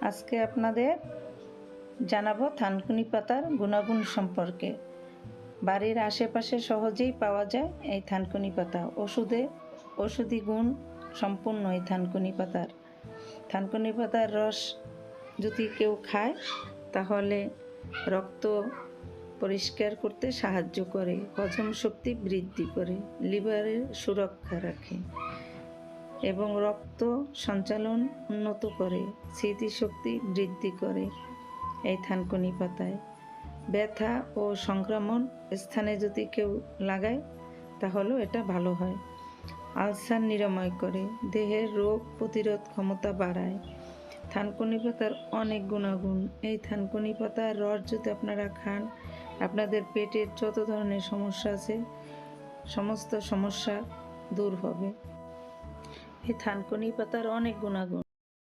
আজকে আপনাদের জানাবো থানকুনি পাতার গুণাগুণ সম্পর্কে। বাড়ির আশেপাশে সহজেই পাওয়া যায় এই থানকুনি পাতা। ঔষধি গুণ সম্পূর্ণ এই থানকুনি পাতার। থানকুনি পাতার রস যদি কেউ খায় তাহলে রক্ত পরিষ্কার করতে সাহায্য করে, হজম শক্তি বৃদ্ধি করে, লিভারের সুরক্ষা রাখে এবং রক্ত সঞ্চালন উন্নত করে, স্মৃতিশক্তি বৃদ্ধি করে। এই থানকুনি পাতায় ব্যথা ও সংক্রমণ স্থানে যদি কেউ লাগায় তাহলেও এটা ভালো হয়। আলসার নিরাময় করে, দেহের রোগ প্রতিরোধ ক্ষমতা বাড়ায়। থানকুনি পাতার অনেক গুণাগুণ। এই থানকুনি পাতার রস যদি আপনারা খান, আপনাদের পেটের যত ধরনের সমস্যা আছে সমস্ত সমস্যা দূর হবে। এই থানকুনি পাতার অনেক গুণাগুণ।